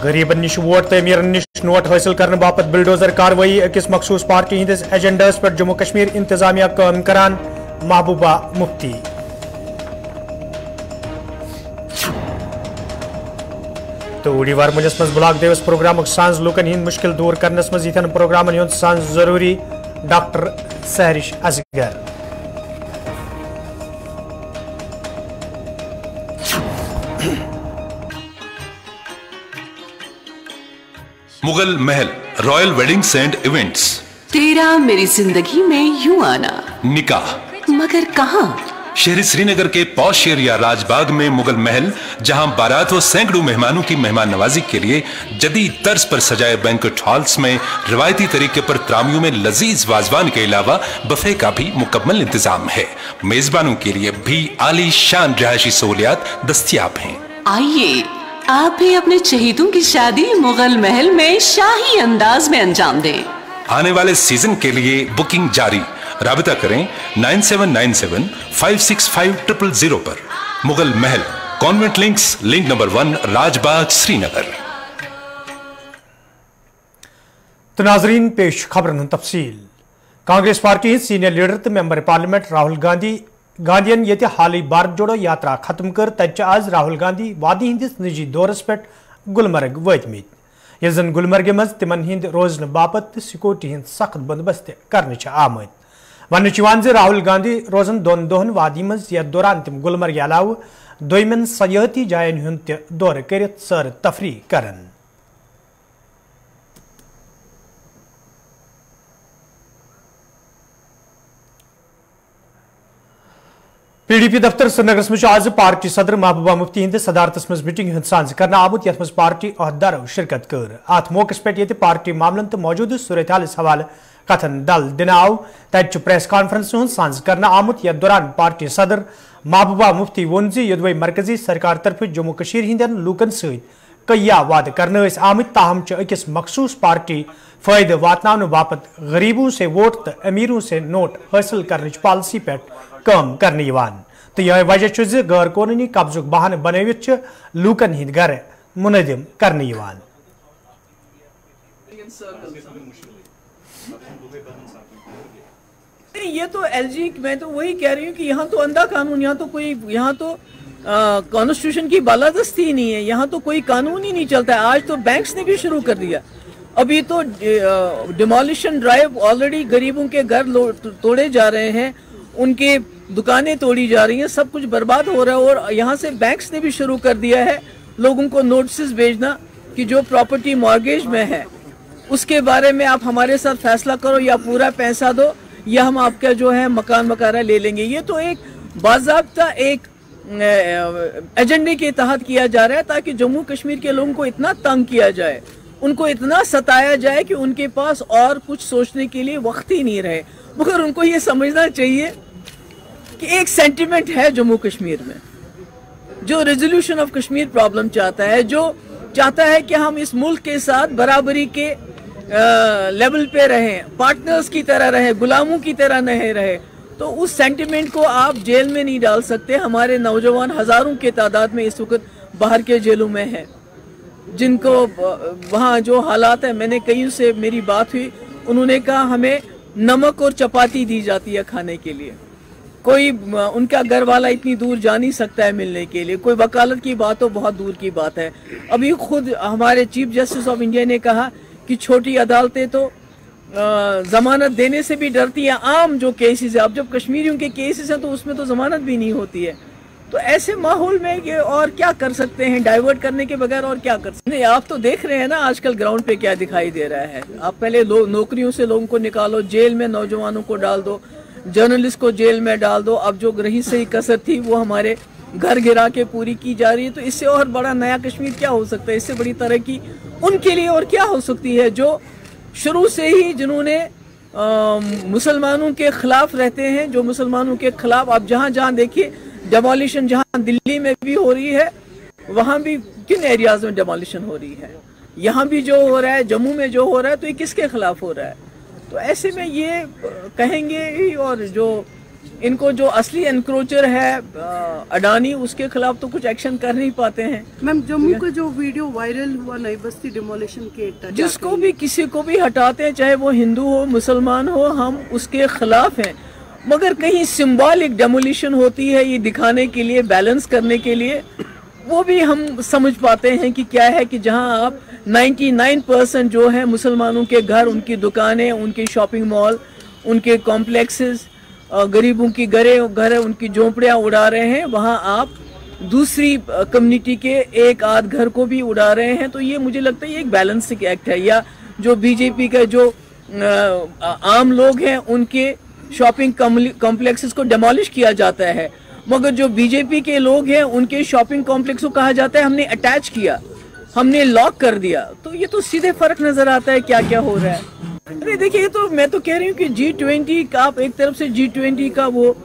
गरीबन निश वोट तो अमीरन निश नोट हासिल करने बापत बिल्डोजर कार्रवाई अकिस मखसूस पार्टी हंदिस एजेंडस पर जम्मू कश्मीर इंतजामिया काम करान महबूबा मुफ्ती। तो उड़ीवार मुलिस मज ब्लॉक दिवस प्रोग्राम सांझ लूकन हिंद मुश्किल दूर करनस मज यिथन प्रोग्रामन हुंद सांझ जरूरी doctor Sahrish Asghar. Mughal Mahal royal weddings and events. तेरा मेरी जिंदगी में यूं आना। निकाह मगर कहाँ? शहरी श्रीनगर के पॉश एरिया राजबाग में मुगल महल, जहां बारात व सैकड़ों मेहमानों की मेहमान नवाजी के लिए जदीद तर्ज पर सजाए बैंक्वेट हॉल्स में रिवायती तरीके पर त्रामियों में लजीज वाजवान के अलावा बफे का भी मुकम्मल इंतजाम है। मेजबानों के लिए भी आली शान रिहायशी सहूलियात दस्तियाब हैं। आइए आप भी अपने चहेतों की शादी मुगल महल में शाही अंदाज में अंजाम दें। आने वाले सीजन के लिए बुकिंग जारी। राबिता करें 9797565000 पर। Mughal Mahal convent links, link number 1, Rajbagh Srinagar. तो नाजरीन पेश खबरन तफसील। कांग्रेस पार्टी सीनियर लीडर तो मेंबर पार्लियामेंट राहुल गांधीन ये हाल भारत जोड़ो यात्रा खत्म कर तज आज राहुल गांधी वादी हंदिस निजी दौरस पे गुलमर्ग वतमित, यस जन गुलमर्ग मज तिमन हिंद रोजन बापत सिक्योरिटी हिंद सख्त बंदोबस्त करने आमद। वन राहुल गांधी रोजन दोन दोहन वादी मज यथ दौरान तिम गुलमर्ग अलाव दोयमन सयाहती जायन हुंद दौर कर सैर तफरी करन। PDP दफ्तर श्रीनगर मज आज पार्टी सदर महबूबा मुफ्ती हंद सदारतस मज मीटिंग सांझ करना आमुत यथ मज पार्टी अहदेदारों शिरकत कर। अत मौके पे ये पार्टी मामलन तो मौजूद सूरत हाल हवाले कथन दल दिन आव तज प्रेस कॉन्फ्रेंस सांझ करना आमुत यथ दौरान पार्टी सदर महबूबा मुफ्ती वोन यदवे मरकजी सरकार तरफ जम्मू कश्मीर हिंदन लूकन सया वाद करने आमत, ताहम अकिस मखसूस पार्टी फायदे वातनाने बापत गरीबों से वोट तो अमीरों से नोट हासिल करने पॉलिसी पे काम करने तो यह वजह गैर कानूनी कब्जुक बहाने बनवित लूकन हिंद घर मुनदिम करने। ये तो एलजी, मैं तो वही कह रही हूँ कि यहाँ तो अंधा कानून, यहाँ तो कॉन्स्टिट्यूशन की बालादस्ती ही नहीं है, यहाँ तो कोई कानून ही नहीं चलता है। आज तो बैंक्स ने भी शुरू कर दिया, अभी तो डिमोलिशन ड्राइव ऑलरेडी गरीबों के घर तोड़े जा रहे हैं, उनके दुकानें तोड़ी जा रही हैं, सब कुछ बर्बाद हो रहा है। और यहाँ से बैंक्स ने भी शुरू कर दिया है लोगों को नोटिस भेजना कि जो प्रॉपर्टी मॉर्गेज में है उसके बारे में आप हमारे साथ फैसला करो या पूरा पैसा दो या हम आपका जो है मकान वगैरह ले लेंगे। ये तो एक बाज़ाब्ता एक एजेंडे के तहत किया जा रहा है ताकि जम्मू कश्मीर के लोगों को इतना तंग किया जाए, उनको इतना सताया जाए कि उनके पास और कुछ सोचने के लिए वक्त ही नहीं रहे। मगर उनको ये समझना चाहिए कि एक सेंटिमेंट है जम्मू कश्मीर में जो रेजोल्यूशन ऑफ कश्मीर प्रॉब्लम चाहता है, जो चाहता है कि हम इस मुल्क के साथ बराबरी के लेवल पे रहें, पार्टनर्स की तरह रहें, गुलामों की तरह नहीं रहे। तो उस सेंटिमेंट को आप जेल में नहीं डाल सकते। हमारे नौजवान हजारों के तादाद में इस वक्त बाहर के जेलों में हैं, जिनको वहाँ जो हालात है, मैंने कई से मेरी बात हुई, उन्होंने कहा हमें नमक और चपाती दी जाती है खाने के लिए, कोई उनका घर वाला इतनी दूर जा नहीं सकता है मिलने के लिए, कोई वकालत की बात हो बहुत दूर की बात है। अभी खुद हमारे चीफ जस्टिस ऑफ इंडिया ने कहा कि छोटी अदालतें तो जमानत देने से भी डरती हैं। आम जो केसेस है, अब जब कश्मीरियों के केसेस हैं तो उसमें तो जमानत भी नहीं होती है। तो ऐसे माहौल में ये और क्या कर सकते हैं, डाइवर्ट करने के बगैर और क्या कर सकते हैं। आप तो देख रहे हैं ना आजकल ग्राउंड पे क्या दिखाई दे रहा है। आप पहले नौकरियों से लोगों को निकालो, जेल में नौजवानों को डाल दो, जर्नलिस्ट को जेल में डाल दो, अब जो रही सही कसर थी वो हमारे घर गिरा के पूरी की जा रही है। तो इससे और बड़ा नया कश्मीर क्या हो सकता है, इससे बड़ी तरक्की उनके लिए और क्या हो सकती है जो शुरू से ही जिन्होंने मुसलमानों के खिलाफ रहते हैं, जो मुसलमानों के खिलाफ आप जहाँ जहाँ देखिए डेमोलिशन, जहाँ दिल्ली में भी हो रही है वहाँ भी किन एरियाज में डेमोलिशन हो रही है, यहाँ भी जो हो रहा है, जम्मू में जो हो रहा है, तो ये किसके खिलाफ हो रहा है। तो ऐसे में ये कहेंगे ही, और जो इनको जो असली एनक्रोचर है अडानी, उसके खिलाफ तो कुछ एक्शन कर नहीं पाते हैं। मैम, जम्मू का जो वीडियो वायरल हुआ नई बस्ती डिमोलिशन के, जिसको भी किसी को भी हटाते हैं, चाहे वो हिंदू हो मुसलमान हो, हम उसके खिलाफ हैं। मगर कहीं सिंबॉलिक डेमोलिशन होती है ये दिखाने के लिए, बैलेंस करने के लिए, वो भी हम समझ पाते हैं कि क्या है कि जहां आप 99% जो है मुसलमानों के घर, उनकी दुकानें, उनके शॉपिंग मॉल, उनके कॉम्प्लेक्सेस, गरीबों की घर, उनकी झोंपड़ियां उड़ा रहे हैं, वहां आप दूसरी कम्युनिटी के एक आध घर को भी उड़ा रहे हैं। तो ये मुझे लगता है ये एक बैलेंसिंग एक्ट है। या जो बीजेपी का जो आम लोग हैं उनके शॉपिंग कॉम्प्लेक्सेस को डेमोलिश किया जाता है, मगर जो बीजेपी के लोग हैं उनके शॉपिंग कॉम्प्लेक्स को कहा जाता है हमने अटैच किया, हमने लॉक कर दिया। तो ये तो सीधे फर्क नजर आता है क्या क्या हो रहा है। अरे देखिए, ये तो मैं तो कह रही हूँ कि G20 का आप एक तरफ से G20 का वो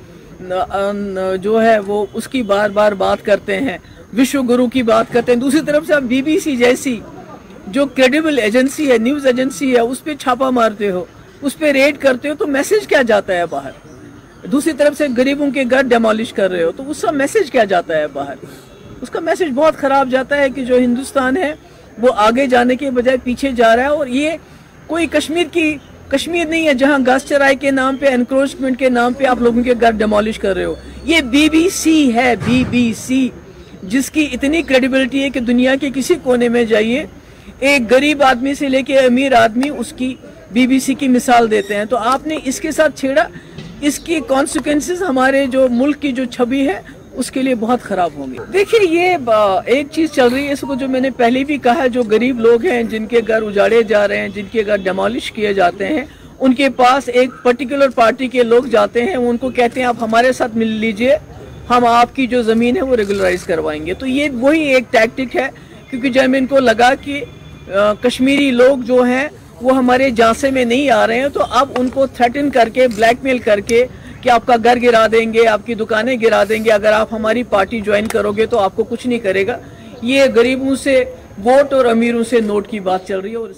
जो है वो उसकी बार बार बात करते हैं, विश्व गुरु की बात करते हैं, दूसरी तरफ से आप BBC जैसी जो क्रेडिबल एजेंसी है, न्यूज एजेंसी है, उस पर छापा मारते हो, उस पर रेड करते हो, तो मैसेज क्या जाता है बाहर? दूसरी तरफ से गरीबों के घर डेमोलिश कर रहे हो, तो उसका मैसेज क्या जाता है बाहर? उसका मैसेज बहुत खराब जाता है कि जो हिंदुस्तान है वो आगे जाने के बजाय पीछे जा रहा है। और ये कोई कश्मीर नहीं है जहां घास चराई के नाम पे, एनक्रोचमेंट के नाम पे आप लोगों के घर डेमोलिश कर रहे हो। ये BBC है, BBC, जिसकी इतनी क्रेडिबिलिटी है कि दुनिया के किसी कोने में जाइए, एक गरीब आदमी से लेके अमीर आदमी उसकी BBC की मिसाल देते हैं। तो आपने इसके साथ छेड़ा, इसकी कॉन्सिक्वेंसेस हमारे जो मुल्क की जो छवि है उसके लिए बहुत खराब होंगे। देखिए, ये एक चीज चल रही है, इसको जो मैंने पहले भी कहा, जो गरीब लोग हैं जिनके घर उजाड़े जा रहे हैं, जिनके घर डेमोलिश किए जाते हैं, उनके पास एक पर्टिकुलर पार्टी के लोग जाते हैं, उनको कहते हैं आप हमारे साथ मिल लीजिए, हम आपकी जो जमीन है वो रेगुलराइज करवाएंगे। तो ये वही एक टैक्टिक है, क्योंकि जब इनको लगा कि कश्मीरी लोग जो हैं वो हमारे झांसे में नहीं आ रहे हैं, तो अब उनको थ्रेटन करके, ब्लैकमेल करके कि आपका घर गिरा देंगे, आपकी दुकानें गिरा देंगे, अगर आप हमारी पार्टी ज्वाइन करोगे तो आपको कुछ नहीं करेगा। ये गरीबों से वोट और अमीरों से नोट की बात चल रही है। और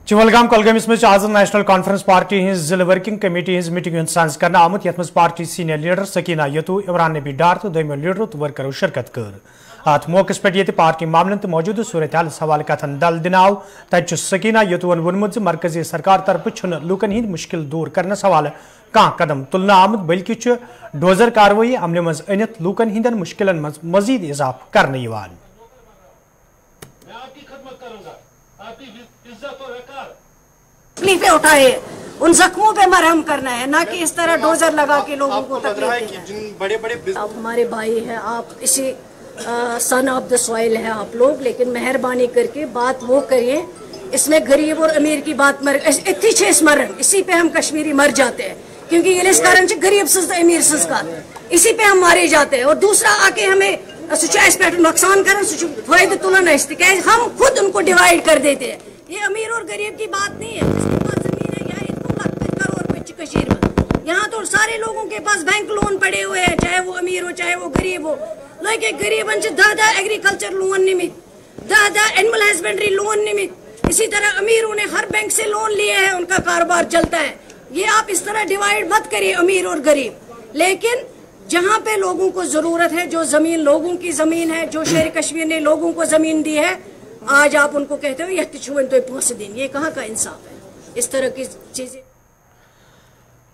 चिवलगाम कोलगमिस में आज नेशनल कॉन्फ्रेंस पार्टी हिज जिले वर्किंग कमेटी हिज मीटिंग हिंद सांस करना आमुत, यथ party senior leader Sakina Itoo, Imran Nabi Dar तो दोमो लीडरों तो वर्करों शिरकत कर। अत मौके पे ये पार्टी मामलन तो मौजूद सूरत हाल हवाले कथन दल दिनाव। तत सकीना यतुवन वोनमुत मरकजी सरकार तरफ लूकन हिंद मुश्किल दूर करने हवाले कह कदम तुलना आमुत, बल्कि डोजर कार्रवाई अमल मज अनित लूकन हिंदन मुश्किलन मज मजीद इजाफ करने यवान। तकलीफें उठाए, उन जख्मों पे मरहम करना है, ना कि इस तरह डोजर लगा के लोगों को तकलीफ देना। आप हमारे भाई हैं, आप इसी सन ऑफ द सॉइल है आप लोग, लेकिन मेहरबानी करके बात वो करिए, इसमें गरीब और अमीर की बात मर इसी पे हम कश्मीरी मर जाते हैं, क्योंकि ये कारण से गरीब सज अमीर सज का इसी पे हम मारे जाते हैं। और दूसरा आके हमें इस पे नुकसान कर फायदे तुलन हम खुद उनको डिवाइड कर देते हैं। ये अमीर और गरीब की बात नहीं है, जिसके पास जमीन है यहाँ इनको करोड़ रुपए कश्मीर में, यहाँ तो सारे लोगों के पास बैंक लोन पड़े हुए हैं, चाहे वो अमीर हो चाहे वो गरीब हो। लेकिन गरीबन से दादा एग्रीकल्चर लोन निमित, दादा एनिमल हस्बेंड्री लोन निमित, इसी तरह अमीरों ने हर बैंक से लोन लिए हैं, उनका कारोबार चलता है। ये आप इस तरह डिवाइड मत करिए अमीर और गरीब। लेकिन जहाँ पे लोगों को जरूरत है, जो जमीन लोगों की जमीन है, जो शेर कश्मीर ने लोगों को जमीन दी है, आज आप उनको कहते हो यह तो पहुंच दें, ये कहाँ का इंसाफ है? इस तरह की चीजें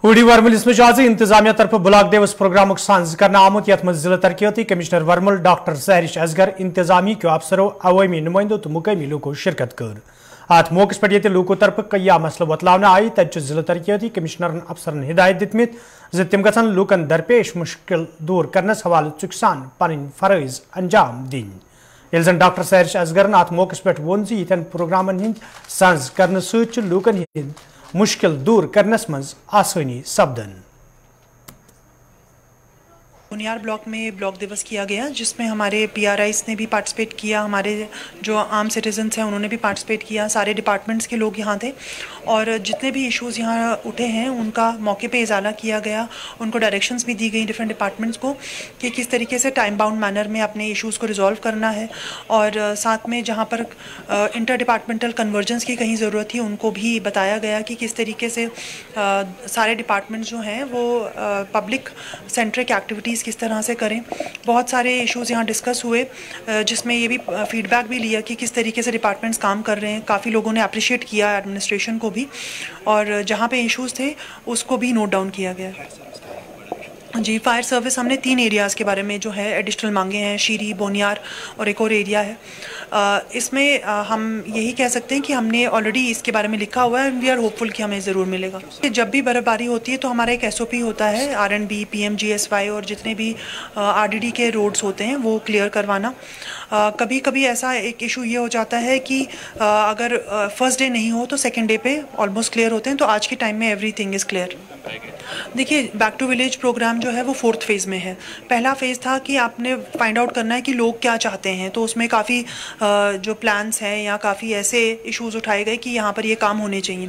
हुडी वर्मल इसमें आज इंतजामिया तरफ ब्लॉक दिवस प्रोग्राम सांझ करना आमुत, यथ जिला तरक्याती कमिश्नर वर्मल डॉक्टर सहरिश असगर, इंतजामी के अफसरों, अवामी नुमाइंदों तो मुकामी लोगों शिरकत कर। अत मौके पर ये लोगों तरफ कई मसल बतलावन आई, तत जिला तरक्याती कमिश्नर अफसरन हिदायत दितमित तम गन लूकन दरपेश मुश्किल दूर करनस हवाले चुकसान पन फरज अंजाम दिन। ये जन डॉक्टर सहरिश असगरन अत मौके पे वोन यन प्रोग्रामन हिंद सांझ करने सत लूकन हिंद मुश्किल दूर करनस मज आसानी सपदन। بنیار بلاک میں بلاک دیوس کیا گیا جس میں ہمارے PRIs نے بھی پارٹیسپیٹ کیا, ہمارے جو عام سٹیزنس ہیں انہوں نے بھی پارٹیسپیٹ کیا, سارے ڈپارٹمنٹس کے لوگ یہاں تھے اور جتنے بھی ایشوز یہاں اٹھے ہیں ان کا موقع پہ ازالہ کیا گیا, ان کو ڈائریکشنز بھی دی گئی ڈفرینٹ ڈپارٹمنٹس کو کہ کس طریقے سے ٹائم باؤنڈ مینر میں اپنے ایشوز کو ریزالو کرنا ہے, اور ساتھ میں جہاں پر انٹر ڈپارٹمنٹل کنورجنس کی کہیں ضرورت تھی ان کو بھی بتایا گیا کہ کس طریقے سے سارے ڈپارٹمنٹس جو ہیں وہ پبلک سینٹرک ایکٹیویٹیز کس طرح سے کریں. بہت سارے ایشوز یہاں ڈسکس ہوئے جس میں یہ بھی فیڈ بیک بھی لیا کہ کس طریقے سے ڈپارٹمنٹس کام کر رہے ہیں. کافی لوگوں نے اپریشیٹ کیا ایڈمنسٹریشن کو بھی, اور جہاں پہ ایشوز تھے اس کو بھی نوٹ ڈاؤن کیا گیا. جی, فائر سروس ہم نے 3 ایریاز کے بارے میں جو ہے ایڈیشنل مانگے ہیں, شیری, بونیار اور ایک اور ایریا ہے. اس میں ہم یہی کہہ سکتے ہیں کہ ہم نے آلریڈی اس کے بارے میں لکھا ہوا ہے, وی آر ہوپ فل کہ ہمیں ضرور ملے گا. جب بھی برف باری ہوتی ہے تو ہمارا ایک SOP ہوتا ہے, RNB, PMGSY اور جتنے بھی RDD کے روڈز ہوتے ہیں وہ کلیئر کروانا. کبھی کبھی ایسا ایک ایشو یہ ہو جاتا ہے کہ اگر فرسٹ ڈے نہیں ہو تو سیکنڈ ڈے پہ آلموسٹ کلیئر ہوتے ہیں, تو آج کے ٹائم میں ایوری تھنگ از کلیئر. دیکھیے, بیک ٹو ولیج پروگرام جو ہے وہ 4تھ فیز میں ہے. پہلا فیز تھا کہ آپ نے فائنڈ آؤٹ کرنا ہے کہ لوگ کیا چاہتے ہیں, تو اس میں کافی جو پلانس ہیں یا کافی ایسے ایشوز اٹھائے گئے کہ یہاں پر یہ کام ہونے چاہیے.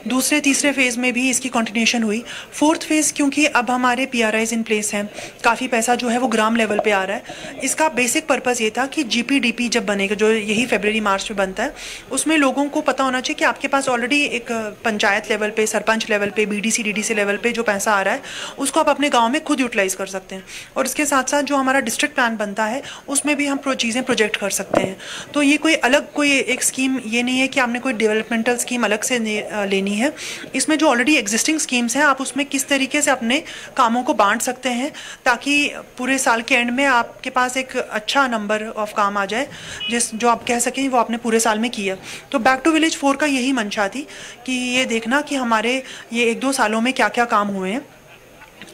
دوسرے تیسرے فیز میں بھی اس کی کنٹینیوشن ہوئی. 4تھ فیز کیونکہ اب ہمارے PRIs ان پلیس ہیں, کافی پیسہ جو ہے وہ گرام لیول پہ آ رہا ہے. اس کا بیسک پرپز یہ تھا کہ GPDP جب بنے گا, جو یہی فیبرری مارچ میں بنتا ہے, اس میں لوگوں کو پتہ ہونا چاہیے کہ آپ کے پاس آلریڈی ایک پنچایت لیول پہ, سرپنچ لیول پہ, BDC DDC لیول پہ جو پیسہ آ رہا ہے اس کو آپ اپنے گاؤں میں خود یوٹیلائز کر سکتے ہیں. اور اس کے ساتھ ساتھ جو ہمارا ڈسٹرکٹ پلان بنتا ہے اس میں بھی ہم چیزیں پروجیکٹ کر سکتے ہیں. تو یہ کوئی الگ کوئی ایک اسکیم یہ نہیں ہے کہ آپ نے کوئی ڈیولپمنٹل اسکیم الگ سے لینی ہے. اس میں جو آلریڈی ایگزسٹنگ اسکیمس ہیں آپ اس میں کس طریقے سے اپنے کاموں کو بانٹ سکتے ہیں تاکہ پورے سال کے اینڈ میں آپ کے پاس ایک اچھا نمبر آف کام آ جائے جو آپ کہہ سکیں وہ آپ نے پورے سال میں کیا. تو بیک ٹو ولیج 4 کا یہی منشا تھی کہ یہ دیکھنا کہ ہمارے یہ 1-2 سالوں میں کیا کیا کام ہوئے ہیں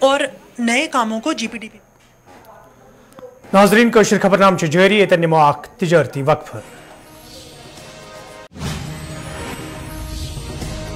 اور نئے کاموں کو GPDP. ناظرین, کوشر خبرنامہ جاری, اتن نمو اخ تجارتی وقفہ.